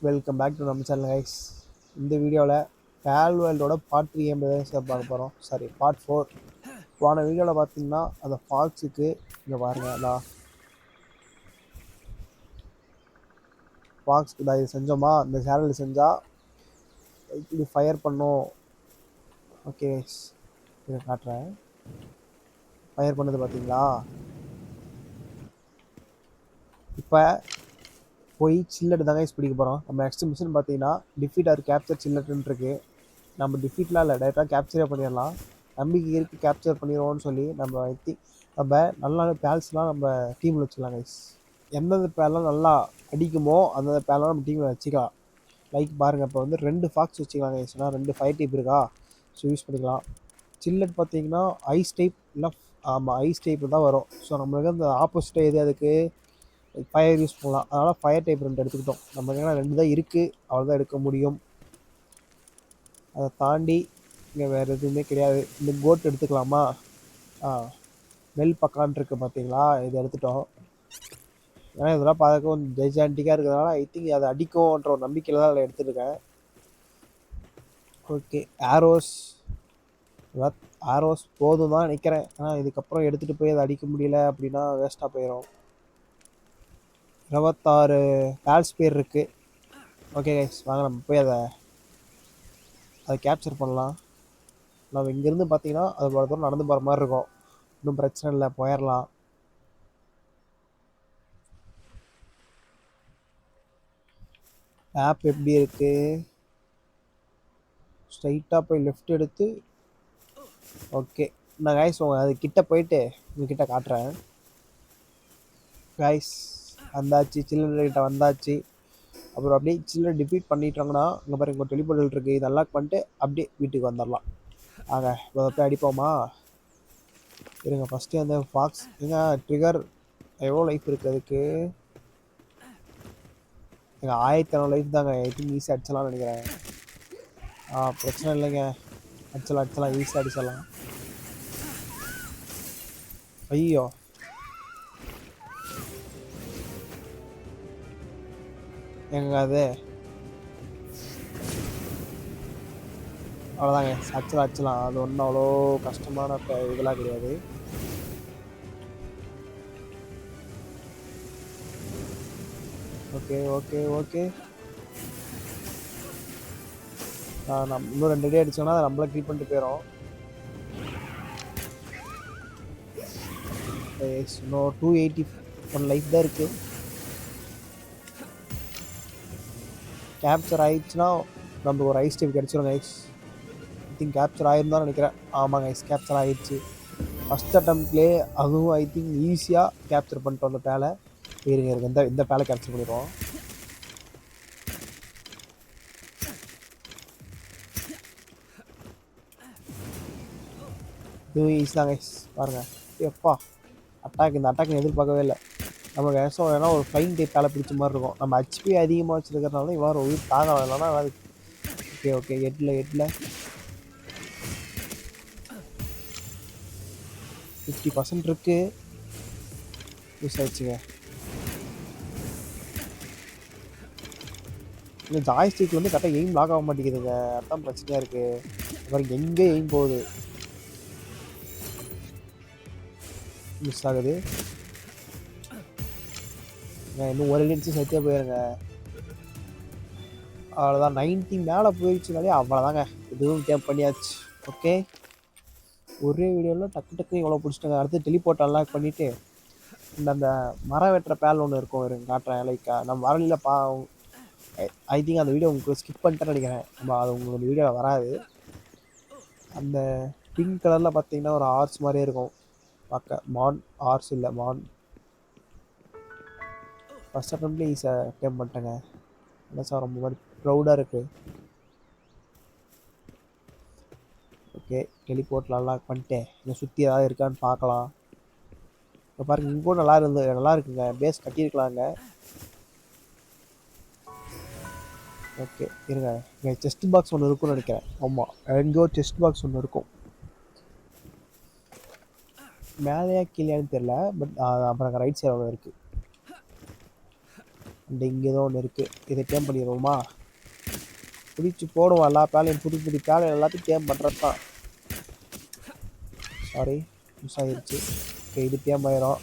Welcome back to நம்ம channel guys. இந்த வீடியோவில் பேல்வேல்டோட பார்ட் 3 என்பதை பார்க்க போகிறோம். Sorry, part 4. போன வீடியோவில் பார்த்தீங்கன்னா அந்த ஃபாக்ஸுக்கு இங்கே பாருங்கள், நான் ஃபாக்ஸுக்கு தான் இது செஞ்சோமா, இந்த சேனல் செஞ்சால் இப்படி ஃபயர் பண்ணோம். ஓகே கைஸ், இதை காட்டுறேன். ஃபயர் பண்ணது பார்த்தீங்களா? இப்போ போய் சில்லட் தாங்க பிடிக்க போகிறோம். நம்ம நெக்ஸ்ட் மிஷன் பார்த்தீங்கன்னா டிஃபீட் ஆர் கேப்சர் சில்லட்டுன்னு இருக்குது. நம்ம டிஃபீட்லாம் இல்லை, டைரெக்டாக கேப்சரே பண்ணிடலாம். நம்பிக்கை இருக்குது கேப்சர் பண்ணிடுவோம்னு சொல்லி நம்ம நல்ல பேல்ஸ்லாம் நம்ம டீமில் வச்சுக்கலாம் கைஸ். எந்தெந்த பேர்லாம் நல்லா அடிக்குமோ அந்தந்த பேர்லாம் நம்ம டீமில் வச்சுக்கலாம். லைக் பாருங்கள், இப்போ வந்து 2 ஃபாக்ஸ் வச்சுக்கலாம் கைஸ். ஏன்னா 2 ஃபயர் டைப் இருக்கா, ஸோ யூஸ் பண்ணிக்கலாம். சில்லட் பார்த்தீங்கன்னா ஐஸ் டைப் இல்லை, ஆமாம் ஐஸ் டைப் தான் வரும். ஸோ நம்மளுக்கு அந்த ஆப்போசிட்டாக எது அதுக்கு ஃபயர் யூஸ் பண்ணலாம். அதனால் ஃபயர் டைப் 2 எடுத்துக்கிட்டோம். நம்ம ஏன்னா 2 தான் இருக்குது, அவ்வளோதான் எடுக்க முடியும். அதை தாண்டி இங்கே வேறு எதுவுமே கிடையாது. இந்த கோட் எடுத்துக்கலாமா? நெல் பக்கான் இருக்குது பார்த்தீங்களா, இது எடுத்துட்டோம். ஏன்னா இதெல்லாம் பார்க்க கொஞ்சம் ஜெய்ஜான்டிக்காக இருக்கிறதுனால ஐ திங்க் அதை அடிக்கும்ன்ற ஒரு நம்பிக்கையில் தான் அதில் எடுத்துருக்கேன். ஓகே, ஆரோஸ் போதும் தான் நினைக்கிறேன். ஆனால் இதுக்கப்புறம் எடுத்துகிட்டு போய் அதை அடிக்க முடியல அப்படின்னா வேஸ்ட்டாக போயிடும். 26 பேல்ஸ் பேர் இருக்குது. ஓகே கைஸ், வாங்க நம்ம போய் அதை கேப்சர் பண்ணலாம். நம்ம இங்கேருந்து பார்த்தீங்கன்னா அது போகிற தூரம் நடந்து போகிற மாதிரி இருக்கும். இன்னும் பிரச்சனை இல்லை, போயிடலாம். ஆப் எப்படி இருக்குது? ஸ்ட்ரைட்டாக போய் லெஃப்ட் எடுத்து ஓகே. நான் கைஸ் அது கிட்ட போயிட்டு உங்ககிட்ட காட்டுறேன். கைஸ் வந்தாச்சு, சில்லர் கிட்ட வந்தாச்சு. அப்புறம் அப்படியே சில்லர் டிஃபீட் பண்ணிட்டாங்கன்னா இங்கே பாருங்க ஒரு டெலிபோர்ட்டல் இருக்குது, இது அன்லாக் பண்ணிட்டு அப்படியே வீட்டுக்கு வந்துடலாம். ஆக போய் அடிப்போமா? இருங்க, ஃபஸ்ட்டு அந்த ஃபாக்ஸ் எங்க ட்ரிகர் எவ்வளோ லைஃப் இருக்குது அதுக்கு? எங்கள் 1000 லைஃப் தாங்க. ஐ திங்க் ஈஸியாக அடிச்சலாம்னு நினைக்கிறேன். பிரச்சனை இல்லைங்க, அடிச்சலாம் ஈஸியாக அடிச்சிடலாம். ஐயோ, எங்க அது அவ்வளோதாங்க, அடிச்சலாம். அது ஒன்றும் அவ்வளோ கஷ்டமான இதெல்லாம் கிடையாது. ஓகே ஓகே ஓகே, நம்ம இன்னும் 2 அடி அடிச்சோன்னா அதை நம்மளை கில் பண்ணிட்டு போயிடும். இன்னும் 281 லைஃப் தான் இருக்குது. கேப்சர் ஆயிடுச்சுன்னா நம்மளுக்கு ஒரு ஐஸ் டைப் கிடச்சிரும் கைஸ். ஐ திங்க் கேப்சர் ஆயிருந்தான்னு நினைக்கிறேன். ஆமாங்க கைஸ், கேப்சர் ஆயிடுச்சு ஃபஸ்ட் அட்டம்ப்ட்லேயே. அதுவும் ஐ திங்க் ஈஸியாக கேப்சர் பண்ணிட்டோம் அந்த பேலை. இருங்க இந்த பேலை கேப்சர் பண்ணிடுவோம். இதுவும் ஈஸி தான் கைஸ். பாருங்கள் எப்பா இந்த அட்டாக் எதிர்பார்க்கவே இல்லை. நமக்கு ஏசம் ஏன்னா ஒரு ஃப்ளைங் டைப் பேலை பிடிச்ச மாதிரி இருக்கும். நம்ம ஹெச்பி அதிகமாக வச்சுருக்கிறதுனால இவ்வாறு உயிர் தாங்க இல்லைன்னா அது. ஓகே எட்டில் 50% இருக்குது. யூஸ் ஆயிடுச்சுங்க. இந்த ஜாய்ஸ்டிக் வந்து கரெக்டாக எய்ம் லாக் ஆக மாட்டேங்குதுங்க, அதான் பிரச்சனையாக இருக்குது. அப்புறம் எங்கே எய்ம் போகுது, மிஸ் ஆகுது. இன்னும் ஒரு நிமிஷம் சேர்த்தே போயிருங்க. அவ்வளோதான், 90 மேலே போயிடுச்சுனாலே அவ்வளோதாங்க. இதுவும் கேம் பண்ணியாச்சு. ஓகே, ஒரே வீடியோவில் டக்கு இவ்வளோ பிடிச்சிட்டாங்க. அடுத்து டெலிபோர்ட் அன்லாக் பண்ணிவிட்டு அந்த மரம் வெட்டுற பேல் ஒன்று இருக்கும், இருங்க காட்டுறேன். லைக் நம்ம வரலில் ஐ திங்க் அந்த வீடியோ உங்களுக்கு ஸ்கிப் பண்ணிட்டேன்னு நினைக்கிறேன். நம்ம அது உங்களுக்கு வீடியோவில் வராது. அந்த பிங்க் கலரில் பார்த்தீங்கன்னா ஒரு ஆர்ஸ் மாதிரியே இருக்கும் பார்க்க. மான் ஆர்ஸ் இல்லை, மான். ஃபஸ்ட் அட்டம்ப்ட்லேயே ஈஸியாக அட்டெம்ப்ட் பண்ணிட்டேங்க. என்ன சார் ரொம்ப மாதிரி ப்ரௌடாக இருக்குது. ஓகே, டெலிபோர்ட்டில் அன்லாக் பண்ணிட்டேன். இன்னும் சுற்றி ஏதாவது இருக்கான்னு பார்க்கலாம். இப்போ பாருங்கள், இங்கேயும் நல்லா இருக்குங்க. பேஸ் கட்டியிருக்கலாங்க. ஓகே இருங்க, இங்கே செஸ்ட் பாக்ஸ் ஒன்று இருக்குன்னு நினைக்கிறேன். ஆமாம், எங்கேயோ செஸ்ட் பாக்ஸ் ஒன்று இருக்கும். மேலேயா கீழேன்னு தெரியல, பட் அப்புறம் ரைட் சைடு ஒன்று இருக்குது. அண்ட் இங்கே ஏதோ ஒன்று இருக்குது, இதை டேம் பண்ணிடுவோமா? பிடிச்சி போடுவோம் எல்லா பேலையும், புது புது பேலை எல்லாத்தையும் டேம் பண்ணுறது தான். சாரி, மிஸ் ஆகிடுச்சு. ஓகே, இது டேம் ஆயிரும்.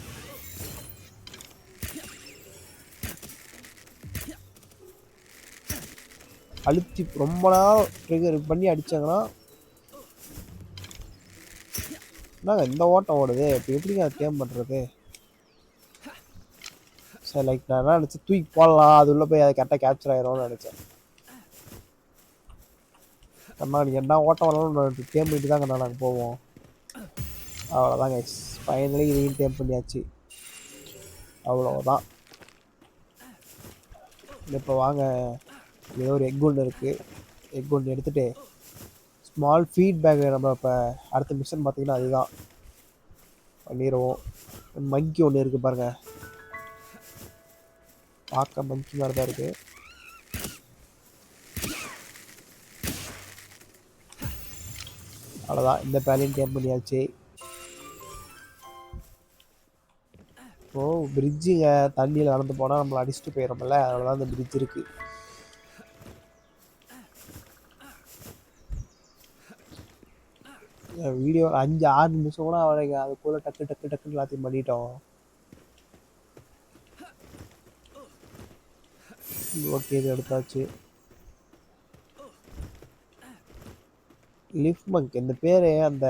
அழுத்தி ரொம்ப நேரம் ட்ரிகர் பண்ணி அடித்தாங்கன்னா என்னங்க இந்த ஓட்டம் ஓடுது, இப்போ எப்படிங்க அதை டேம் பண்ணுறது? சரி, லைக் நான் என்ன நினச்சேன், தூக்கி போடலாம், அது உள்ளே போய் அதை கரெக்டாக கேப்சர் ஆயிரும்னு நினச்சேன். கண்ணா நீ என்ன ஓட்டம் வரலாம் டேம் பண்ணிட்டு தான் கண்ணா நாங்கள் போவோம். அவ்வளோதாங்க, ஃபைனலி இதையும் டேம் பண்ணியாச்சு. அவ்வளோதான். இப்போ வாங்க, ஏதோ ஒரு எக் ஒன்று இருக்குது, எக் ஒன்று எடுத்துகிட்டு ஸ்மால் ஃபீட்பேக் நம்ம இப்போ அடுத்த மிஷன் பார்த்தீங்கன்னா அதுதான் பண்ணிடுவோம். மங்கி ஒன்று இருக்குது பாருங்கள், பார்க்க மங்கி மாதிரி தான் இருக்குது. அவ்வளோதான், இந்த பேலையும் டேம் பண்ணியாச்சு. ஓ பிரிட்ஜுங்க, தண்ணியில் நடந்து போனால் நம்மளை அடிச்சுட்டு போயிடுறோம்ல, அவ்வளோதான் இந்த பிரிட்ஜ் இருக்குது. வீடியோ 5-6 நிமிஷம் கூட அவனுக்கு அதுக்குள்ளே டக்கு டக்கு டக்குன்னு எல்லாத்தையும் பண்ணிட்டோம். ஓகே, இது எடுத்தாச்சு. லிஃப்ட் மங்க் இந்த பேர் அந்த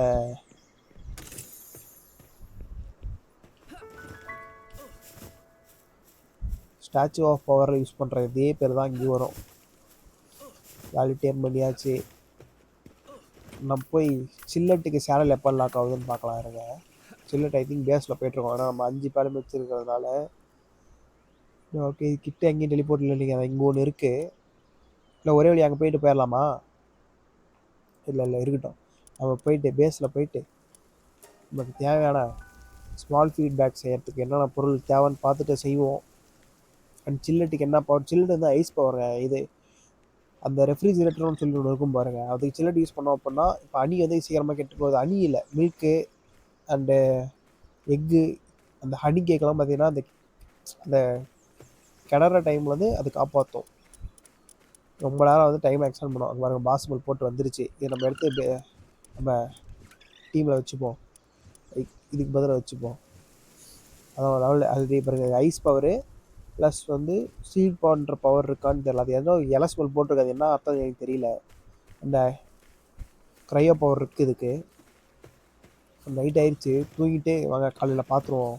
ஸ்டாச்சு ஆஃப் பவர் யூஸ் பண்ணுற இதே பேர் தான் இங்கே வரும். வேலி டேம் பண்ணியாச்சு. நம்ம போய் சில்லட்டுக்கு சேனல் எப்போ லாக் ஆகுதுன்னு பார்க்கலாம் இருங்க. சில்லட் ஐ திங்க் பேஸில் போய்ட்டுருக்கோம், ஆனால் நம்ம 5 பேரும் வச்சுருக்கிறதுனால. ஓகே, கிட்ட எங்கேயும் டெலிபோர்ட் இல்லைங்க, இங்கே ஒன்று இருக்குது. இல்லை ஒரே வழி அங்கே போயிட்டு போயிடலாமா? இல்லை இருக்கட்டும், நம்ம போயிட்டு பேஸில் போயிட்டு நமக்கு தேவையான ஸ்மால் ஃபீட்பேக் செய்கிறதுக்கு என்னென்ன பொருள் தேவைன்னு பார்த்துட்டு செய்வோம். அண்ட் சில்லட்டுக்கு என்ன பவர், சில்லட்டு வந்து ஐஸ் பவருங்க. இது அந்த ரெஃப்ரிஜிரேட்டர்னு சொல்லி ஒன்று இருக்கும் பாருங்கள், அதுக்கு சில்லட் யூஸ் பண்ணோம் அப்படின்னா இப்போ அணி வந்து சீக்கிரமாக கெட்டு போகுது. அணி இல்லை, மில்க்கு அண்டு எக்கு, அந்த ஹனி கேக்கெல்லாம் பார்த்தீங்கன்னா அந்த கிணற டைமில் வந்து அது காப்பாற்றும். ரொம்ப நேரம் வந்து டைம் எக்ஸ்டெண்ட் பண்ணுவோம். அங்கே பாருங்கள், பாசிபிள் போட்டு வந்துருச்சு. இதை நம்ம எடுத்து நம்ம டீமில் வச்சுப்போம், இதுக்கு பதிலாக வச்சுப்போம். அதான் லெவல் ஆல்ரெடி பாருங்கள், ஐஸ் பவரு ப்ளஸ் வந்து சீட் பவர்ன்ற பவர் இருக்கான்னு தெரியல. அது ஏதோ எலஸ்மெல் போட்டிருக்காது, என்ன அர்த்தம் எனக்கு தெரியல. அந்த க்ரையோ பவர் இருக்குது இதுக்கு. நைட் ஆயிடுச்சு, தூங்கிட்டு வாங்க காலையில் பார்த்துருவோம்.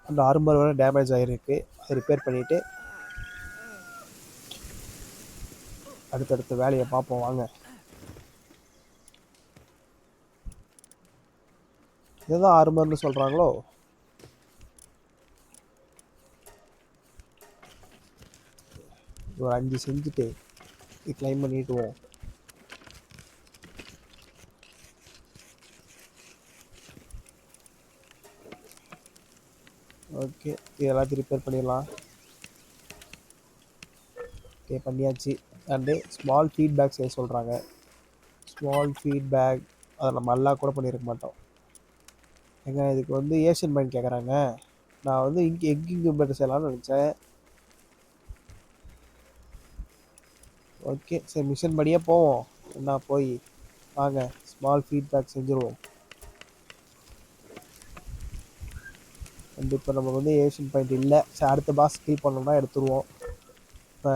அந்த ஆர்மர் வரை டேமேஜ் ஆகிருக்கு, அதை ரிப்பேர் பண்ணிவிட்டு அடுத்தடுத்த வேலையை பார்ப்போம் வாங்க. இதுதான் ஆர்மர்னு சொல்கிறாங்களோ? ஒரு 5 செஞ்சுட்டு இது கிளைம் பண்ணிட்டுவோம். ஓகே, இது எல்லாத்தையும் ரிப்பேர் பண்ணிடலாம். ஓகே, பண்ணியாச்சு. அண்டு ஸ்மால் ஃபீட்பேக் செய்ய சொல்கிறாங்க. ஸ்மால் ஃபீட்பேக் அதை நம்ம எல்லாம் கூட பண்ணியிருக்க மாட்டோம். ஏங்க இதுக்கு வந்து ஏஷியன் மைண்ட் கேட்குறாங்க. நான் வந்து இங்கே எக்கிங்கு பெட்டர் செய்யலாம்னு நினச்சேன். ஓகே, சரி மிஷன் படியே போவோம். என்ன போய் வாங்க ஸ்மால் ஃபீட்பேக் செஞ்சுருவோம். கண்டிப்பாக நமக்கு வந்து ஏஷியன் பாயிண்ட் இல்லை. சரி, அடுத்த பாஸ் கில் பண்ணோம்னா எடுத்துருவோம். இப்போ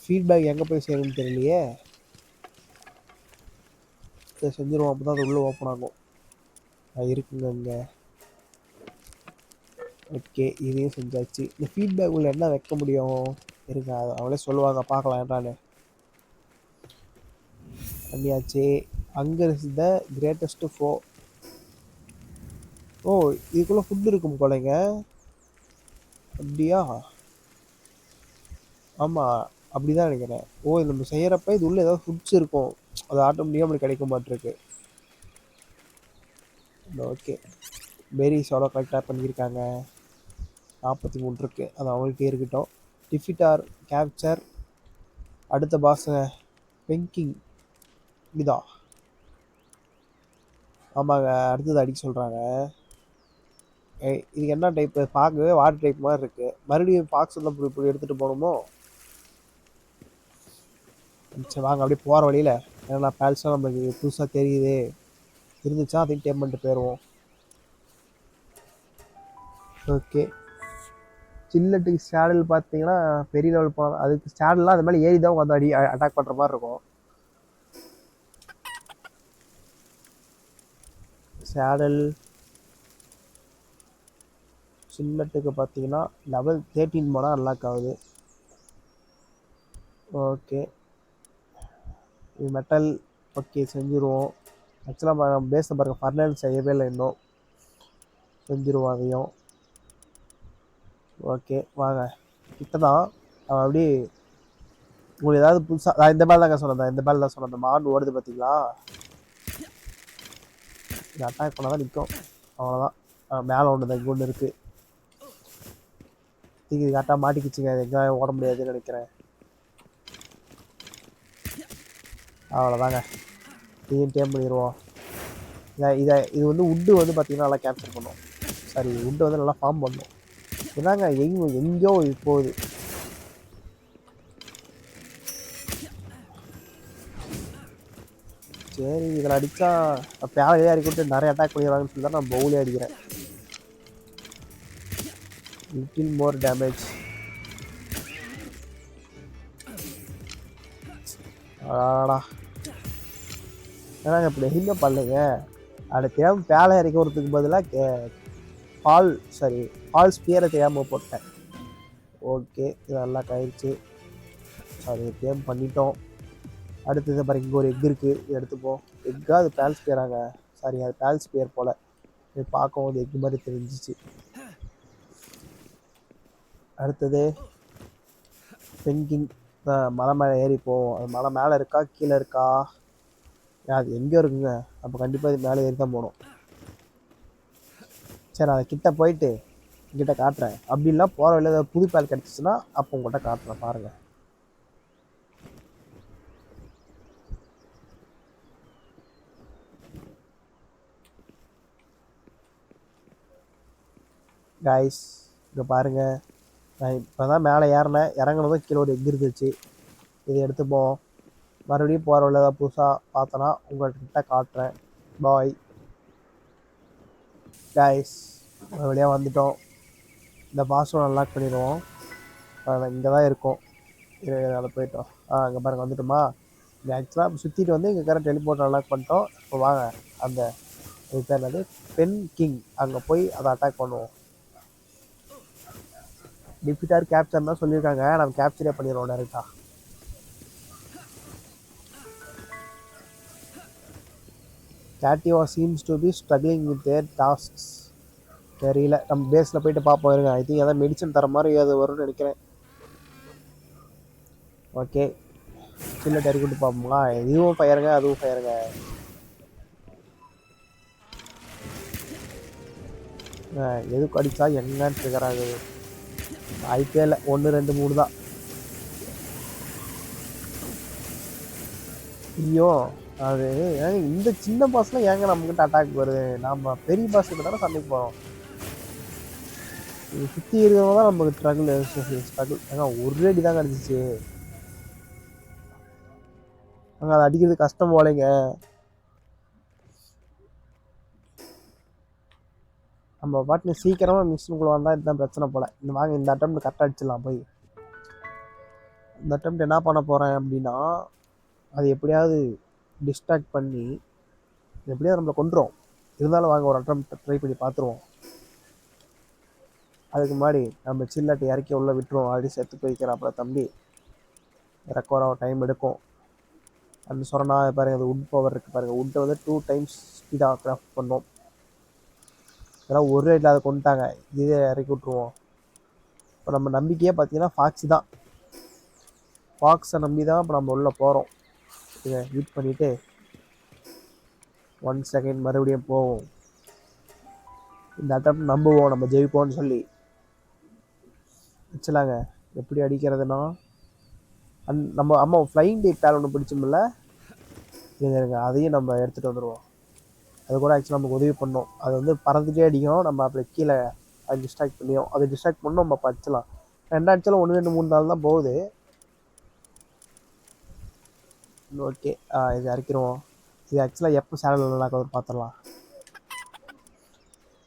ஃபீட்பேக் எங்கே போய் செய்யணும்னு தெரியலையே. இதை செஞ்சுருவோம், அப்போ தான் அது உள்ளே ஓப்பன் ஆகும். இருக்குங்க இங்கே. ஓகே, இதையும் செஞ்சாச்சு. இந்த ஃபீட்பேக் உள்ள என்ன வைக்க முடியும் இருங்க, அவங்களே சொல்லுவாங்க, பார்க்கலாம் என்னன்னு. பண்ணியாச்சு. அங்கே இருந்த கிரேட்டஸ்ட்டு ஓ இதுக்குள்ளே ஃபுட் இருக்கும் போலங்க. அப்படியா? ஆமாம், அப்படி தான் நினைக்கிறேன். ஓ இது நம்ம செய்கிறப்ப இது உள்ளே ஏதாவது ஃபுட்ஸ் இருக்கும், அது ஆட்டோமேட்டிக்காக நம்மளுக்கு கிடைக்க மாட்டிருக்கு. ஓகே, பெரிஸ் எவ்வளோ கரெக்டாக பண்ணியிருக்காங்க, 43 இருக்குது, அது அவங்களுக்கே இருக்கட்டும். டிஃபிட்டார் கேப்சர். அடுத்த பாஸுங்க பெங்கிங் இதா. ஆமாங்க, அடுத்தது அடிக்க சொல்கிறாங்க. இதுக்கு என்ன டைப்பு பார்க்கவே வாட்டர் டைப் மாதிரி இருக்குது. மறுபடியும் பாக்ஸ் தான் இப்படி எடுத்துகிட்டு போகணுமோ? சரி வாங்க அப்படியே போகிற வழியில் ஏன்னா பேல்ஸாக நம்மளுக்கு புதுசாக தெரியுது இருந்துச்சா அதையும் டேம் பண்ணிட்டு போயிடுவோம். ஓகே சில்லட்டுக்கு ஸ்டாடில் பார்த்தீங்கன்னா பெரிய லெவல் போகலாம். அதுக்கு ஸ்டாடெலாம் அது மேலே ஏறி தான் வந்து அட்டாக் பண்ணுற மாதிரி இருக்கும். சேடல் சில்லட்டுக்கு பார்த்தீங்கன்னா லெவல் 13 போனால் அன்லாக் ஆகுது. ஓகே இது மெட்டல் ஓகே செஞ்சுருவோம். ஆக்சுவலாக பேஸில் பாருங்கள் ஃபர்னல் செய்யவே இல்லை இன்னும். செஞ்சுருவோம் அதையும். ஓகே வாங்க கிட்ட தான் அப்படி உங்களுக்கு ஏதாவது புதுசாக இந்த மாதிரி தாங்க சொன்னேன். இந்த மாதிரி தான் சொன்னேன். அந்த மாடு ஓடுது பார்த்தீங்களா? இது அட்டாக் பண்ணால் தான் நிற்கும். அவ்வளோதான். மேலே ஒன்று தான் இங்கே ஒன்று இருக்குது. இது கரெக்டாக மாட்டிக்கிச்சுங்க. அது எங்கே ஓட முடியாதுன்னு நினைக்கிறேன். அவ்வளோதாங்க இதையும் டேம் பண்ணிடுவோம். இது வந்து உட்டு வந்து பார்த்தீங்கன்னா நல்லா கேப்சர் பண்ணும். சாரி உட்டு வந்து நல்லா ஃபார்ம் பண்ணும். என்னங்க எங்கேயோ போகுது. சரி இதில் அடித்தா பேலையே அடிக்கிட்டு நிறைய அட்டாக் பண்ணிடுவாங்கன்னு சொல்லி தான் நான் பவுலே அடிக்கிறேன். Little more damage. ஆடா ஏன்னாங்க இப்படி எதுவுமே பண்ணலைங்க. அதை தெரியாமல் பேலை இறக்கி வரதுக்கு பதிலாக ஃபால் ஸ்பியரை தெரியாமல் போட்டேன். ஓகே இது நல்லா கழிச்சு. சாரி கேம் பண்ணிட்டோம். அடுத்தது பாருங்க இங்கே ஒரு எக் இருக்குது. இது எடுத்துப்போம். எக்காக அது பேல் ஸ்பியராங்க. சாரி அது பேல் ஸ்பியர் போல். இது பார்க்கவும் அது எக் மாதிரி தெரிஞ்சிச்சு. அடுத்தது பெங்கிங் மலை மேலே ஏறி போவோம். அது மலை மேலே இருக்கா கீழே இருக்கா? அது எங்கேயோ இருக்குங்க. அப்போ கண்டிப்பாக இது மேலே ஏறி தான் போகணும். சரி அதை கிட்ட போயிட்டு கிட்ட காட்டுறேன். அப்படி இல்லை போகிற வழியில் ஏதாவது புது பேல் கிடச்சிச்சின்னா அப்போ உங்கள்கிட்ட காட்டுறேன் பாருங்கள். கைஸ் இங்கே பாருங்கள். நான் இப்போ தான் மேலே ஏறினேன். இறங்கினதும் கீழே ஒரு எக் இருந்துச்சு. இதை எடுத்துப்போம். மறுபடியும் போகிற வழியில் ஏதாவது புதுசாக பார்த்தோன்னா உங்கள்கிட்ட காட்டுறேன். பாய் கைஸ் ஒரு வழியாக வந்துட்டோம். இந்த பாஸ்வேர்டு அன்லாக் பண்ணிடுவோம். இங்கே தான் இருக்கும். அதை போயிட்டோம். அங்கே பாருங்கள் வந்துட்டோமா? இங்கே ஆக்சுவலாக சுற்றிட்டு வந்து இங்கே கரெக்ட் டெலிபோர்ட் அன்லாக் பண்ணிட்டோம். இப்போ வாங்க அந்த இது பேர் என்னது பென் கிங் அங்கே போய் அதை அட்டாக் பண்ணுவோம். டிஃபிட்டார் கேப்சர் தான் சொல்லியிருக்காங்க. நம்ம கேப்சரே பண்ணிடுவோம் டேரெக்டாக. Katio seems to be struggling with their tasks. தெரியல நம்ம பேஸில் போயிட்டு பார்ப்போம். இருங்க ஐ திங்க் எதாவது மெடிசன் தர மாதிரி அது வரும்னு நினைக்கிறேன். ஓகே சில்லட் இறக்கிட்டு பார்ப்போங்களா? இதுவும் ஃபயருங்க அதுவும் ஃபயருங்க. எதுக்கு அடித்தா என்னன்னு ட்ரிகர் ஆகுது? ஐபிஎல் 1 2 3 தான். ஐயோ அது இந்த சின்ன பாஸ்லாம் ஏங்க நம்மக்கிட்ட அட்டாக் வருது? நம்ம பெரிய பாஸ் கிட்ட தானே சண்டைக்கு போகிறோம். சுற்றி இருக்கிறவங்க தான் நமக்கு ஸ்ட்ரகிள் ஏங்க ஒரு அடி தான் கிடச்சிச்சு. அங்கே அதை அடிக்கிறது கஷ்டம் போலைங்க. நம்ம பாட்டு சீக்கிரமாக மிஷினுக்குள்ளே வந்தால் இதுதான் பிரச்சனை போல். இந்த வாங்க இந்த அட்டம்ப்ட் கரெக்டாக அடிச்சிடலாம். போய் இந்த அட்டம்ப்ட் என்ன பண்ண போகிறேன் அப்படின்னா அது எப்படியாவது டிஸ்ட்ராக்ட் பண்ணி எப்படியாவது நம்மளை கொண்டுரும். இருந்தாலும் வாங்க ஒரு அட்டம்ப்ட் ட்ரை பண்ணி பார்த்துருவோம். அதுக்கு முன்னாடி நம்ம சில்லட்டை இறக்கி உள்ளே விட்டுருவோம். ஆல்ரெடி செத்து போய்க்கிறாப்புல தம்பி. ரெக்கவர் ஆக டைம் எடுக்கும். அந்த சொன்னா பாருங்கள் அது உட் பவர் இருக்குது பாருங்கள். உட்டை வந்து 2 times ஸ்பீடாக கிராஃப்ட் பண்ணோம். இதெல்லாம் ஒரு ரேட்டில் அதை கொண்டுட்டாங்க. இதே இறக்கி விட்ருவோம். இப்போ நம்ம நம்பிக்கையே பார்த்தீங்கன்னா ஃபாக்ஸி தான். ஃபாக்ஸை நம்பி தான் இப்போ நம்ம உள்ளே போகிறோம். இதை ஹீட் பண்ணிவிட்டு 1 செகண்ட் மறுபடியும் போவோம். இந்த அட்டம் நம்புவோம் நம்ம ஜெயிப்போம்னு சொல்லி வச்சலாங்க. எப்படி அடிக்கிறதுனா நம்ம அம்மா ஃப்ளைங் டைப் பேல் ஒன்று பிடிச்சோம்ல இருங்க அதையும் நம்ம எடுத்துகிட்டு வந்துடுவோம். அது கூட ஆக்சுவலாக நமக்கு உதவி பண்ணும். அது வந்து பறந்துட்டே அடிக்கும், நம்ம அப்படி கீழே அது டிஸ்ட்ராக்ட் பண்ணியும் அதை டிஸ்ட்ராக்ட் பண்ணணும். நம்ம படிச்சலாம் 2 அடிச்சாலும் 1 2 3 நாள் தான் போகுது. ஓகே, இது இறக்கிடுவோம். இது ஆக்சுவலாக எப்போ சேனல் நல்லா பார்த்துடலாம்.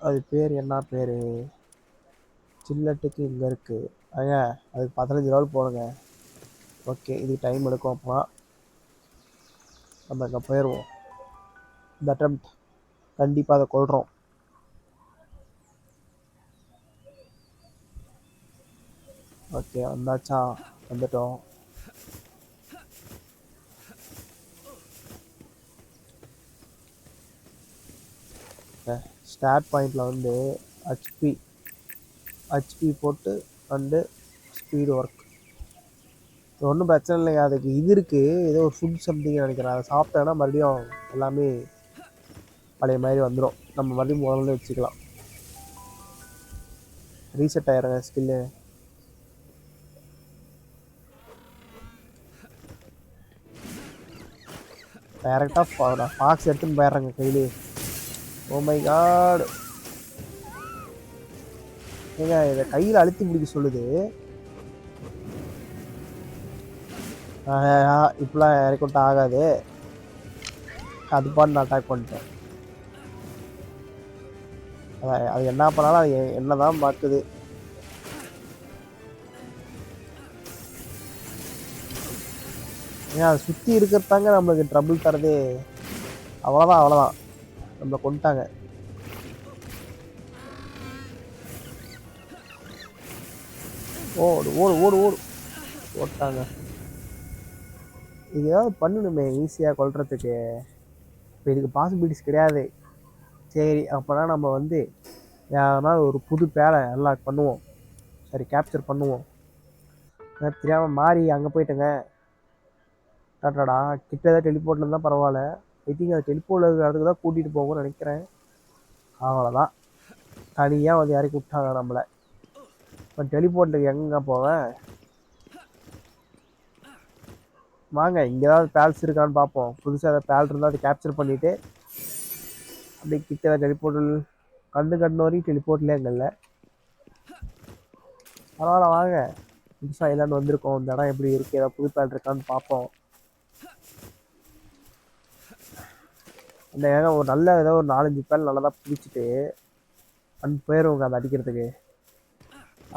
அது பேர் என்ன பேர்? சில்லட்டுக்கு இங்கே இருக்குது. அதுக்கு 15 ரூபா போடுங்க. ஓகே, இது டைம் எடுக்கும். அப்போ நம்ம இங்கே போயிடுவோம். இந்த அட்டெம்ப்ட் கண்டிப்பாக அதை கொள்கிறோம். ஓகே, வந்தாச்சா? வந்துட்டோம். ஸ்டார்ட் பாயிண்டில் வந்து ஹெச்பி போட்டு அண்டு ஸ்பீடு ஒர்க். ஒன்றும் பிரச்சனை இல்லைங்க. அதுக்கு இது இருக்குது, ஏதோ ஒரு ஃபுட் சம்திங் நினைக்கிறேன். அதை சாப்பிட்டேன்னா மறுபடியும் எல்லாமே பழைய மாதிரி வந்துடும். நம்ம மறுபடியும் முதல்ல வச்சுக்கலாம். ரீசெட் ஆயிடுங்க ஸ்கில்லு. டைரெக்டாக நான் ஃபாக்ஸ் எடுத்துன்னு போயிடுறேங்க கையிலே. ஓ மை காட், ஏங்க இதை கையில் அழுத்தி பிடிக்க சொல்லுது. இப்பெல்லாம் இறக்கிவிட்டு ஆகாது. அது பாட்டு நான் அட்டாக் பண்ணிட்டேன். அது என்ன பண்ணாலும் அது என்னதான் பார்க்குது. ஏன் அதை சுற்றி இருக்கிறதாங்க நம்மளுக்கு ட்ரபிள் தரதே. அவ்வளோதான் நம்மளை கொண்டுட்டாங்க. ஓடு ஓடு ஓடு ஓடு போட்டாங்க. இது ஏதாவது பண்ணணுமே ஈஸியாக கொள்றதுக்கு. இப்போ இதுக்கு பாசிபிலிட்டிஸ் கிடையாது. சரி, அப்போனா நம்ம வந்து யாருன்னா ஒரு புது பேரை எல்லாம் பண்ணுவோம். சரி, கேப்சர் பண்ணுவோம். தெரியாமல் மாறி அங்கே போயிட்டுங்க. டாட்டாடா கிட்ட ஏதாவது டெலிபோர்ட்டில் இருந்தால் பரவாயில்ல. ஐ திங்க் அது டெலிபோர்ட்டில் இடத்துக்கு தான் கூட்டிகிட்டு போகும்னு நினைக்கிறேன். அவ்வளோதான், தனியாக வந்து இறக்கி விட்டாங்க நம்மளை. இப்போ டெலிபோர்ட்டுக்கு எங்கே போவேன்? வாங்க, இங்கே ஏதாவது பேல்ஸ் இருக்கான்னு பார்ப்போம். புதுசாக ஏதாவது பேல் இருந்தால் அதை கேப்சர் பண்ணிவிட்டு அப்படியே கிட்ட டெலிபோர்ட்டில் கண்ணு வரைக்கும் டெலிபோர்ட்லேயே அங்கே இல்லை. பரவாயில்ல, வாங்க. புதுசாக ஐலாண்டு வந்திருக்கோம். இந்த இடம் எப்படி இருக்குது, ஏதாவது புது பேல் இருக்கான்னு பார்ப்போம். அந்த ஏங்க ஒரு நல்ல ஏதோ ஒரு 4-5 பேல் நல்லா தான் பிடிச்சிட்டு போயிடுவோங்க அதை அடிக்கிறதுக்கு.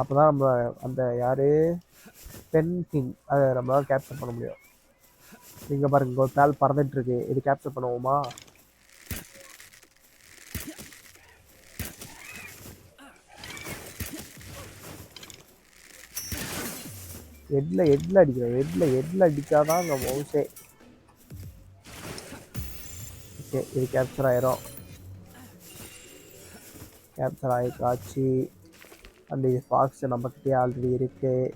அப்போ தான் நம்ம அந்த யார் பென் கிங் அதை நம்மளால் கேப்சர் பண்ண முடியும். இங்கே பாருங்க, இங்கே ஒரு பேல் பறந்துட்டுருக்கு. இது கேப்சர் பண்ணுவோமா? ஹெட்ல அடிக்கிறோம். ஹெட்ல அடித்தாதான் அங்கே மவுஸே. ஓகே, இது கேப்சர் ஆயிரும். கேப்சர் ஆகிக்காச்சு. அந்த ஃபாக்ஸ் நம்மக்கிட்டே ஆல்ரெடி இருக்குது.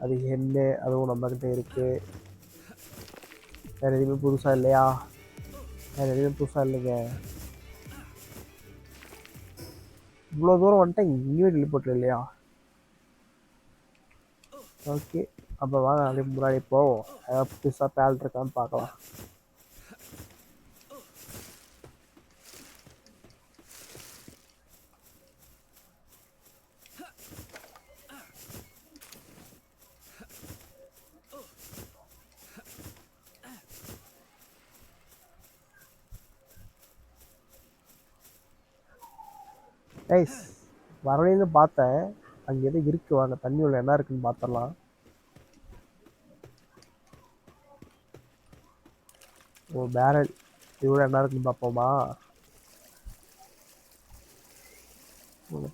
அது ஹென்னு, அதுவும் நம்மக்கிட்ட இருக்குது. வேறு எதுவுமே புதுசாக இல்லையா? வேறு எதுவுமே புதுசாக இல்லைங்க. இவ்வளோ தூரம் வந்துட்டேன், இங்கேயும் டெலிபோர்ட் இல்லையா? ஓகே, அப்போ வாங்க அப்படியே முன்னாடி போவோம். ஏதாவது புதுசாக பேல் இருக்கான்னு பார்க்கலாம். கைஸ், வரவேன்னு பார்த்தேன். அங்கே எதுவும் இருக்கு, வாங்க தண்ணி உள்ள என்ன இருக்குன்னு பார்த்துடலாம். ஓ, பேரல். இவ்வளோ என்ன இருக்குன்னு பார்ப்போமா?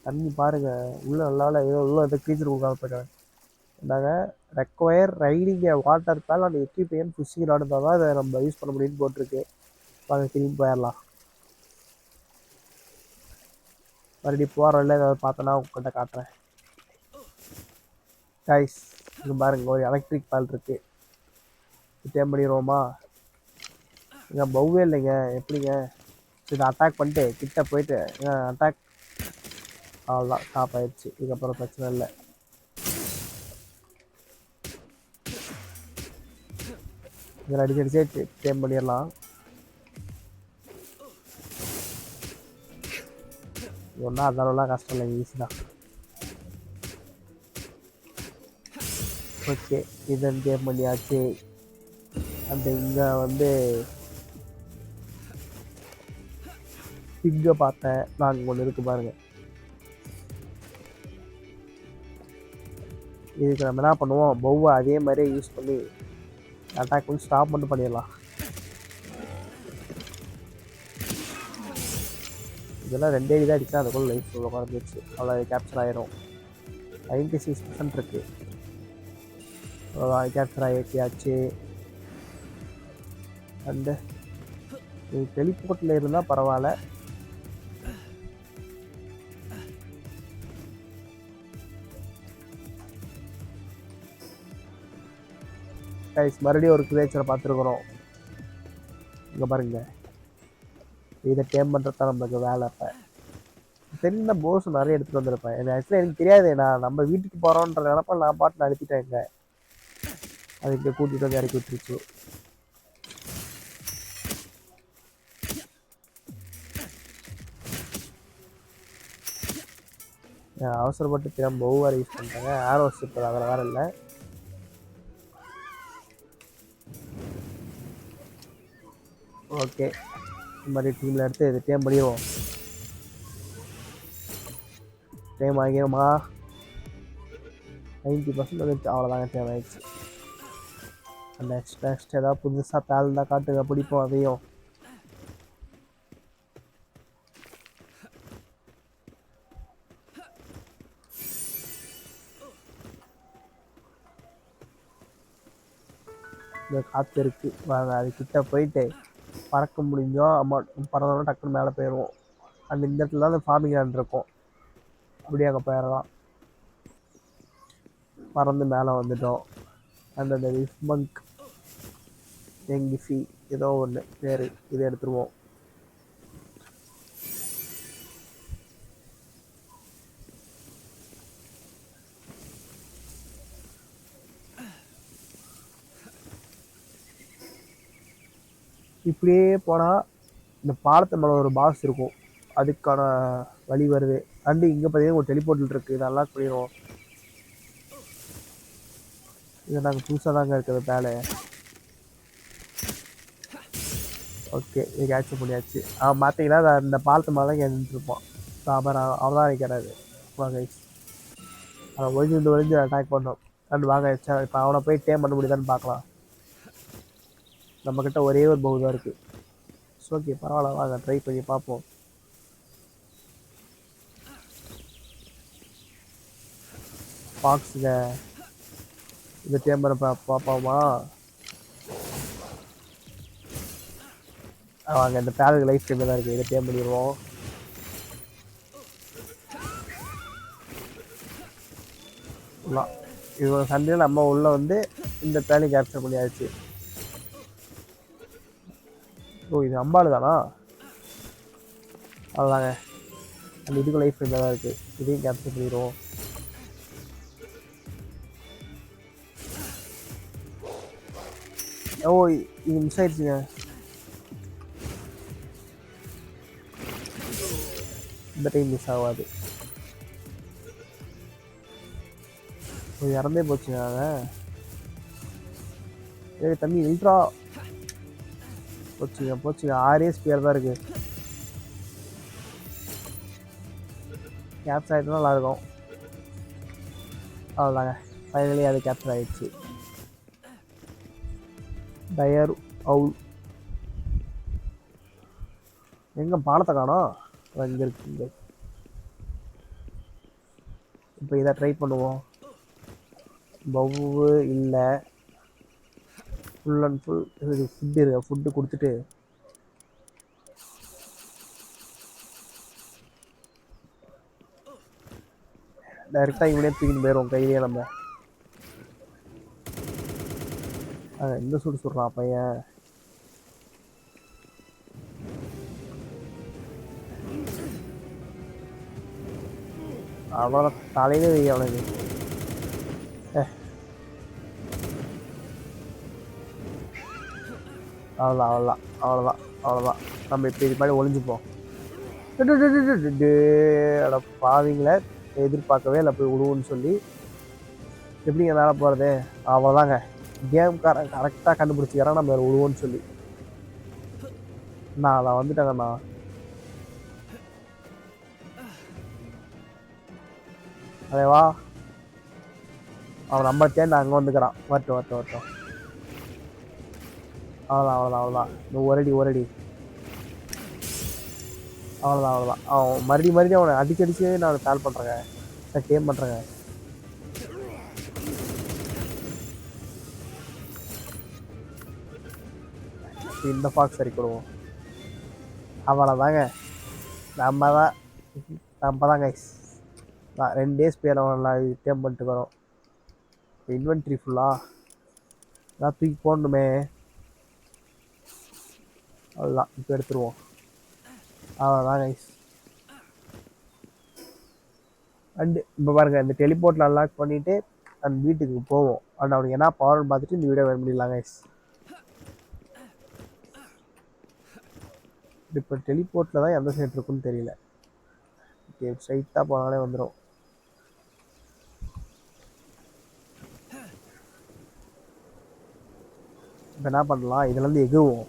தண்ணி பாருங்க, உள்ள நல்லா ஏதோ உள்ள ஏதோ க்ரீச்சர் கொடுக்காம போயிட்டாங்க. என்னங்க, ரெக்வயர் ரைடிங் வாட்டர் பேல் அண்ட் எக்யூபிஎன் ஃபிஷிங் ராட் இருந்தால் தான் அதை நம்ம யூஸ் பண்ண முடியும்னு போட்டிருக்கு. வாங்க திரும்பி போயிடலாம். மறுபடியும் போகிறோம்ல, ஏதாவது பார்த்தோன்னா உங்கள்கிட்ட காட்டுறேன். கைஸ், இங்கே பாருங்க, ஒரு எலக்ட்ரிக் பேல் இருக்குது. டேம் பண்ணிடுவோமா? இங்கே பவ்வே இல்லைங்க, எப்படிங்க? இதை அட்டாக் பண்ணிட்டு கிட்ட போயிட்டு அட்டாக். அவ்வளோதான், ஸ்டாப் ஆயிடுச்சு. இதுக்கப்புறம் பிரச்சனை இல்லை. இதில் அடிச்சே டேம் பண்ணிடலாம். ஒன்றா அதெல்லாம் கஷ்டம் இல்லை, ஈஸி தான். ஓகே, இதன் கேம் பண்ணியாச்சு. அந்த இங்கே வந்து பிக்கை பார்த்தேன், நாங்கள் ஒன்று இருக்குது பாருங்கள். இதுக்கு நம்ம என்ன பண்ணுவோம், பௌவை அதே மாதிரியே யூஸ் பண்ணி அட்டாக் பண்ணி ஸ்டாப் மட்டும் பண்ணிடலாம். இதெல்லாம் 2 அடி தான் அடிச்சா அதுக்குள்ள லைஃப் குறைஞ்சிருச்சு. அவ்வளோ கேப்சர் ஆயிரும். 96% இருக்குது. அவ்வளோதான், கேப்சர் ஆகியாச்சு. அண்டு இது டெலிபோர்ட்டில் இருந்தால் பரவாயில்ல. மறுபடியும் ஒரு கிரேச்சரை பார்த்துருக்குறோம். இங்கே பாருங்க, இதை டேம் பண்ணுறதா நம்மளுக்கு வேலை. இப்போ தெரிந்த போஸ் நிறைய எடுத்துகிட்டு வந்திருப்பேன். ஆக்சுவலாக எனக்கு தெரியாது, நான் நம்ம வீட்டுக்கு போகிறோன்ற நினப்ப நான் பாட்டு அனுப்பிட்டேன். இங்கே அது இங்கே கூட்டிகிட்டு வந்து இறக்கி விட்டுருச்சு. அவசரப்பட்டு திரும்ப ஓவர் யூஸ் பண்ணிட்டாங்க. ஆரோஸ் இப்போ அதில் வேறு இல்லை. ஓகே, இந்த மாதிரி டீமில் எடுத்து இது டேம் பண்ணிடுவோம். டேம் ஆகிடுமா? 90% வந்துச்சு. அவ்வளோதாங்க, டேம் ஆகிடுச்சு. நெக்ஸ்ட் ஏதாவது புதுசாக பேல் இருந்தால் காட்டுங்க, பிடிப்போம் அதையும். இந்த காற்று இருக்குது வாங்க, அதுக்கிட்ட போயிட்டு பறக்க முடிஞ்சோம். பறந்தோம்னா டக்குன்னு மேலே போயிடுவோம். அந்த இந்த இடத்துல தான் அந்த ஃபார்மிங் லேண்ட் இருக்கும், அப்படியே அங்கே போயிடலாம். பறந்து மேலே வந்துட்டோம். அந்த விஃப்மங்க் எங்கிஃபி ஏதோ ஒன்று பேர், இதை எடுத்துருவோம். இப்படியே போனால் இந்த பாலத்து மேலே ஒரு பாஸ் இருக்கும், அதுக்கான வழி வருது. அண்டு இங்கே பார்த்தீங்கன்னா ஒரு டெலிபோர்ட்டில் இருக்குது, நல்லா பண்ணிடுவோம். இது நாங்கள் புதுசாக தாங்க இருக்குது மேலே. ஓகே, இது கேட்ச் பண்ணியாச்சு. பார்த்தீங்கன்னா இந்த பாலத்து மேலே இங்கே நின்றுருப்பான். அப்புறம் அவதான் கிடையாது. வாங்க, அதை ஒழிஞ்சு அட்டாக் பண்ணோம். அண்ட் வாங்க, இப்போ அவனை போய் டேம் பண்ண முடியுதான்னு பார்க்கலாம். நம்மக்கிட்ட ஒரே ஒரு பவு தான் இருக்குது. ஓகே, பரவாயில்ல, வாங்க ட்ரை பண்ணி பார்ப்போம். பாக்ஸுங்க இந்த டேம் பண்ண பார்ப்போமா? வாங்க, இந்த பேருக்கு லைஃப் டைம் தான் இருக்குது, இதை டேம் பண்ணிடுவோம். இது சண்டையில் நம்ம உள்ள வந்து இந்த பேனை கேப்சர் பண்ணியாச்சு. ஓ, இது அம்பாள் தானா? அவ்வளோதாங்க, அந்த இதுக்கு லைஃப் டைம் தான் இருக்குது, இதையும் கேப்சர் பண்ணிடுவோம். ஓ, இது மிஸ் ஆயிடுச்சுங்க. இந்த டைம் மிஸ் ஆகாது. இறந்தே போச்சுங்க. சரி தம்பி, இல்ட்ரா போச்சுங்க. 6 ஸ்பியர் தான் இருக்குது. கேப்சர் ஆகிட்டுனா நல்லாயிருக்கும். அவ்வளோதாங்க, ஃபைனலி அது கேப்சர் ஆகிடுச்சு. டயர் அவுல் எங்கே பாலத்தை காணோம்? இங்கே இருக்கு. இப்போ இதை ட்ரை பண்ணுவோம். பவ்வு இல்லை, ஃபுல் அண்ட் ஃபுல் இது ஃபுட்டு இருக்கு. ஃபுட்டு கொடுத்துட்டு டைரெக்டாக இவனே தூக்கின்னு போயிடுவோம் கையிலேயே. நம்ம எந்த சுடுறான் பையன்? அவ்வளோதான், தலையிலே வை அவனுக்கு. அவ்வளோதான். நம்ம இப்போ இது மாதிரி ஒளிஞ்சுப்போம். அட பாவீங்களே, எதிர்பார்க்கவே இல்லை போய் விடுவோன்னு சொல்லி. எப்படிங்க மேலே போகிறது? அவ்வளோதாங்க, கேம்காரன் கரெக்டாக கண்டுபிடிச்சிக்கிறான் நம்ம விடுவோன்னு சொல்லி. நான் வந்துட்டேங்கண்ணா. அதே வா, அவன் நம்ம தேர்ந்து அங்கே வந்துக்கிறான். வரட்டும் வரட்டும் வரட்டும். அவ்வளோதான். இன்னும் ஒரடி. அவ்வளோதான். அவன் மறுபடியும் அவனை அடிக்கடிச்சு நான் கால் பண்ணுறேங்க, நான் கேம் பண்ணுறேங்க. இந்த ஃபாக்ஸ் சரி கொடுவோம். அவ்வளோதாங்க, நம்ம தான் கைஸ். நான் 2 டேஸ் பேர் நான் கேம் பண்ணிட்டு வரோம். இன்வென்ட்ரி ஃபுல்லாக நான் தூக்கி போடணுமே. அவ்வளோதான், இப்போ எடுத்துருவோம். அவ்வளோதான் கைஸ். அண்டு இப்போ பாருங்கள், இந்த டெலிபோர்ட்டில் அன்லாக் பண்ணிவிட்டு அந்த வீட்டுக்கு போவோம். அண்ட் அவனுக்கு என்ன பவர்னு பார்த்துட்டு இந்த வீடியோ வேறு பண்ணிடலாம் கைஸ். இப்போ டெலிபோர்ட்டில் தான் எந்த சைட் இருக்குன்னு தெரியல. ஓகே, ஸ்ட்ரைட்டாக போனாலே வந்துடும். இப்போ என்ன பண்ணலாம், இதுலேருந்து எகுவோம்.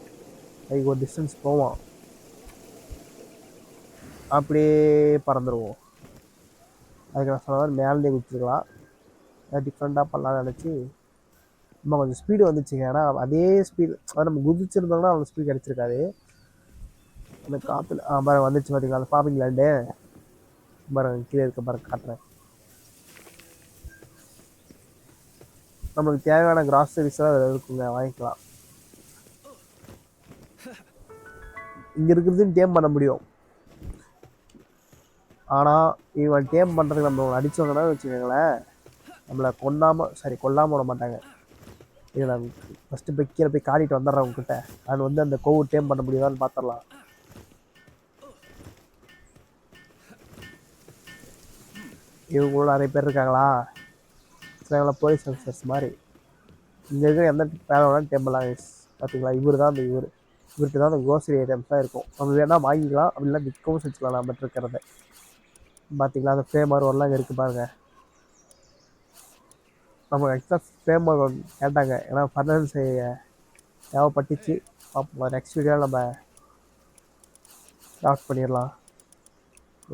அதுக்கு ஒரு டிஸ்டன்ஸ் போவோம், அப்படியே பறந்துடுவோம். அதுக்கு நான் சொன்ன மாதிரி மேலே குதிச்சிருக்கலாம். டிஃப்ரெண்ட்டாக பண்ணலாம்னு நினச்சி நம்ம கொஞ்சம் ஸ்பீடு வந்துச்சுங்க. ஏன்னா அதே ஸ்பீடு அது நம்ம குதிச்சிருந்தோம்னா அவ்வளோ ஸ்பீடு கிடச்சிருக்காது. அந்த காற்றுல பாருங்க வந்துச்சு பார்த்தீங்களா அந்த ஃபார்மிங் லேண்டு. பாருங்க கீழே இருக்க பாருங்க, காட்டுறேன். நம்மளுக்கு தேவையான கிராசரிஸ்லாம் அதில் இருக்குங்க, வாங்கிக்கலாம். இங்கே இருக்கிறதுன்னு டேம் பண்ண முடியும். ஆனால் இவன் டேம் பண்ணுறதுக்கு நம்ம அடித்தவங்கன்னா வச்சுக்கோங்களேன், நம்மளை கொல்லாமல் விட மாட்டாங்க. இதை நான் ஃபஸ்ட்டு போய் கீழே போய் காட்டிட்டு வந்துடுறேன் உங்ககிட்ட. அது வந்து அந்த கோவு டேம் பண்ண முடியுதான்னு பார்த்துடலாம். இவங்களோட நிறைய பேர் இருக்காங்களா, சில போலீஸ் ஆஃபீஸர்ஸ் மாதிரி. இங்கே இருக்கிற எந்த வேலை வேணாலும் டேம் பண்ணலாம். பார்த்தீங்களா, இவருக்கு தான் அந்த க்ரோசரி ஐட்டம்ஸ்லாம் இருக்கும். நம்ம வேணால் வாங்கிக்கலாம், அப்படிலாம் விற்கவும் செஞ்சுக்கலாம் நம்ம இருக்கிறத. பார்த்தீங்களா, அந்த ஃப்ரேமர் வரலாம் இங்கே இருக்குது பாருங்கள். நம்ம எக்ஸ்ட்ரா ஃப்ரேமர் கேட்டாங்க, ஏன்னா ஃபர்னன்ஸ் தேவைப்பட்டுச்சு. பார்ப்போம், நெக்ஸ்ட் வீடியோவில் நம்ம ஸ்டார்ட் பண்ணிடலாம்.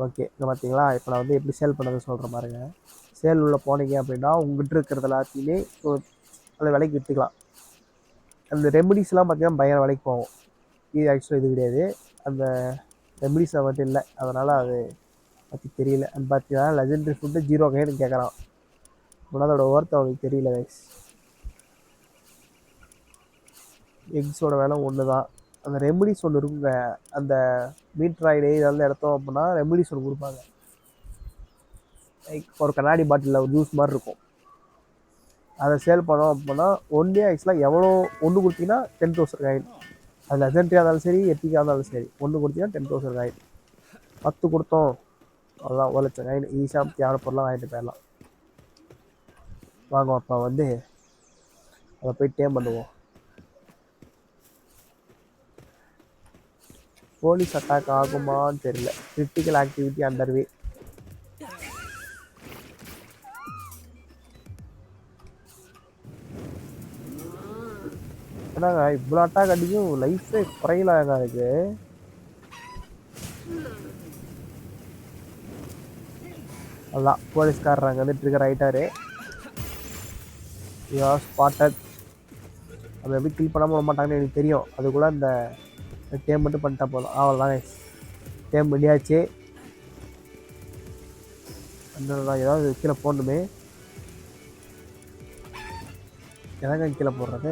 ஓகே, இங்கே பார்த்தீங்களா, இப்போ நான் வந்து எப்படி சேல் பண்ணது சொல்கிறேன் பாருங்க. சேல் உள்ள போனீங்க அப்படின்னா உங்கள்கிட்ட இருக்கிறது எல்லாத்தையுமே அதில் விலைக்கு விற்றுக்கலாம். அந்த ரெமடிஸ்லாம் பார்த்தீங்கன்னா பயங்கர விலைக்கு போகும். இது ஆக்சுவலாக இது கிடையாது, அந்த ரெமடிஸை மட்டும் இல்லை, அதனால் அது பற்றி தெரியல. அது பார்த்தீங்கன்னா லெஜெண்டரி ஃபுட்டு 0 கைன்னு கேட்குறான். ஆனால் அதோட ஒர்த் அவனுக்கு தெரியல கைஸ். எக்ஸோட விலை ஒன்று தான். அந்த ரெமடிஸ் ஒன்று இருக்குங்க, அந்த மீட்ராய்டு இதெல்லாம் எடுத்தோம் அப்படின்னா ரெமடிஸ் ஒன்று கொடுப்பாங்க. லைக் ஒரு கண்ணாடி பாட்டிலில் ஒரு ஜூஸ் மாதிரி இருக்கும். அதை சேல் பண்ணோம் அப்படின்னா ஒன்றே ஆக்சுவலாக எவ்வளோ ஒன்று கொடுத்தீங்கன்னா 10,000 காயின். அது லெஜெண்டரியாக இருந்தாலும் சரி, எத்திக்காக இருந்தாலும் சரி, ஒன்று கொடுத்தீங்கன்னா 10,000 காயின். 10 கொடுத்தோம் அதுதான் 1,00,000 காயின். ஈஸியாக தேவையான பொருளாக வாங்கிட்டு போயிடலாம். வாங்க அப்போ வந்து அதை போய் டேம் பண்ணுவோம். போலீஸ் அட்டாக் ஆகுமான்னு தெரியல. Critical activity underway. என்னங்க இவ்வளோ அட்டாக் அடிக்கும், லைஃபே குறையலாங்க அதுக்கு. அதுதான் போலீஸ்காரர் அங்கே வந்து ட்ரிகர் ஆகிட்டாரு. ஸ்பாட்டட். அதை எப்படி கில் பண்ணாமல் விட மாட்டாங்கன்னு எனக்கு தெரியும். அதுக்குள்ளே இந்த டேம் மட்டும் பண்ணிட்டா போதும். அவ்வளோதாங்க, டேம் பண்ணியாச்சு. நான் ஏதாவது கீழே போடணுமே, எதாங்க கீழே போடுறது.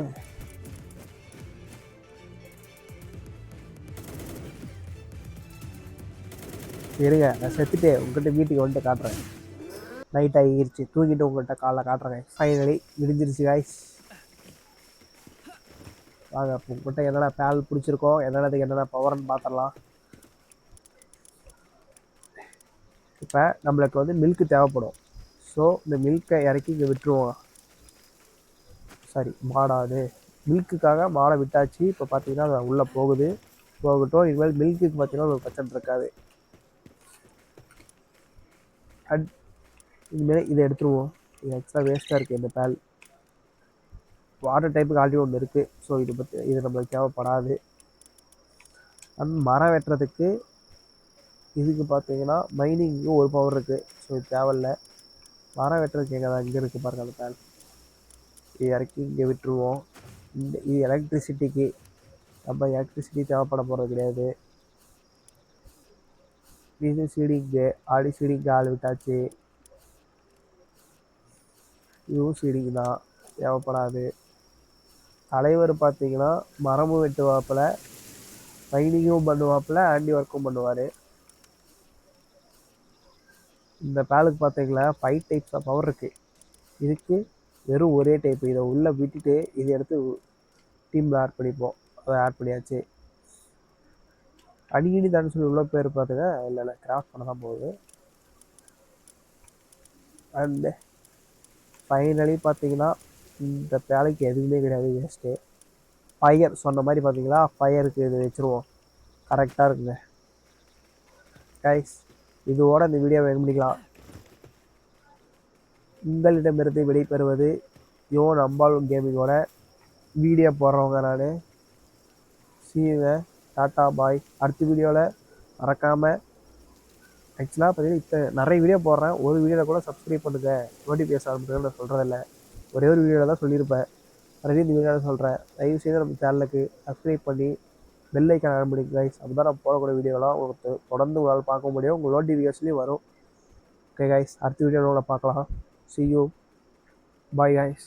இருங்க, நான் செத்துட்டு உங்கள்கிட்ட வீட்டுக்கு வந்துட்டு காட்டுறேன். நைட் ஆகிருச்சு, தூங்கிட்டு உங்கள்கிட்ட காலைல காட்டுறேன். ஃபைனலி விடிஞ்சிருச்சு காய்ஸ். வாங்க இப்போ உங்கள்கிட்ட என்னென்ன பேல் பிடிச்சிருக்கோம், என்னென்னதுக்கு என்னென்ன பவர்னு பார்த்துடலாம். இப்போ நம்மளுக்கு வந்து மில்க்கு தேவைப்படும். ஸோ இந்த மில்கை இறக்கி இங்கே விட்டுருவோம். சாரி, மாடாது மில்க்குக்காக மாடை விட்டாச்சு. இப்போ பார்த்தீங்கன்னா அது உள்ளே போகட்டும். இனிமேல் மில்க்குக்கு பார்த்தீங்கன்னா ஒரு பிரச்சனை இருக்காது. இனிமேல் இதை எடுத்துருவோம். இது எக்ஸ்ட்ரா வேஸ்ட்டாக இருக்குது இந்த பேல். வாட்டர் டைப்புக்கு ஆல்ரெடி ஒன்று இருக்குது. ஸோ இது நம்மளுக்கு தேவைப்படாது. மரம் வெட்டுறதுக்கு இதுக்கு பார்த்தீங்கன்னா மைனிங்க்கு ஒரு பவர் இருக்குது. ஸோ இது தேவையில்லை. மரம் வெட்டுறதுக்கு இங்கே இருக்குது பாருங்கள் அந்த பேல். இது இறக்கி இங்கே விட்டுருவோம். இது எலக்ட்ரிசிட்டிக்கு. நம்ம எலக்ட்ரிசிட்டி தேவைப்பட போகிறது கிடையாது. இது சீடிங்கு. ஆடி சீடிங்கு ஆள் விட்டாச்சு. இதுவும் சீடிங் தான், தேவைப்படாது. தலைவர் பார்த்தீங்கன்னா மரமும் வெட்டுவாப்பில், மைனிங்கும் பண்ணுவாப்பில், ஹேண்டி ஒர்க்கும் பண்ணுவார். இந்த பேலுக்கு பார்த்தீங்களா 5 டைப்ஸ் ஆஃப் பவர் இருக்குது. இதுக்கு வெறும் ஒரே டைப்பு. இதை உள்ளே விட்டுட்டு இதை எடுத்து டீமில் ஆட் பண்ணிப்போம். அதை ஆட் பண்ணியாச்சு. அடிக்கடி தான் சொல்லி உள்ள பேர் பார்த்துங்க. இல்லை கிராஃப்ட் பண்ண தான் போகுது. அண்டு ஃபைனலி பார்த்தீங்கன்னா இந்த பேலைக்கு எதுவுமே கிடையாது, வேஸ்ட்டு. ஃபயர் சொன்ன மாதிரி பார்த்தீங்களா, ஃபயருக்கு இது வச்சுருவோம். கரெக்டாக இருக்குங்க கைஸ். இதோட இந்த வீடியோவை என் பண்ணிக்கலாம். உங்களிடமிருந்து விடைபெறுவது யோன் அம்பாலும் கேமிங்கோட வீடியோ போடுறவங்க நான். சீங்க டாட்டா பாய். அடுத்த வீடியோவில் மறக்காமல், ஆக்சுவலாக பார்த்தீங்கன்னா இப்போ நிறைய வீடியோ போடுறேன். ஒரு வீடியோவில் கூட சப்ஸ்கிரைப் பண்ணுங்கள், நோட்டிஃபிகேஷன் ஆரம்பிச்சுன்னு நான் சொல்கிறதில்ல. ஒரே ஒரு வீடியோவில் தான் சொல்லியிருப்பேன். நிறைய இந்த வீடியோவில் சொல்கிறேன். தயவுசெய்து நம்ம சேனலுக்கு சப்ஸ்கிரைப் பண்ணி பெல் ஐக்கான் ஆன் பண்ணிங்க கைஸ். அப்போ தான் நான் போடக்கூடிய வீடியோலாம் உங்களுக்கு தொடர்ந்து உங்களால் பார்க்க முடியும். உங்கள் நோட்டிஃபிகேஷன்லேயும் வரும். ஓகே கைஸ், அடுத்த வீடியோவில் உங்களை பார்க்கலாம். See you. Bye guys.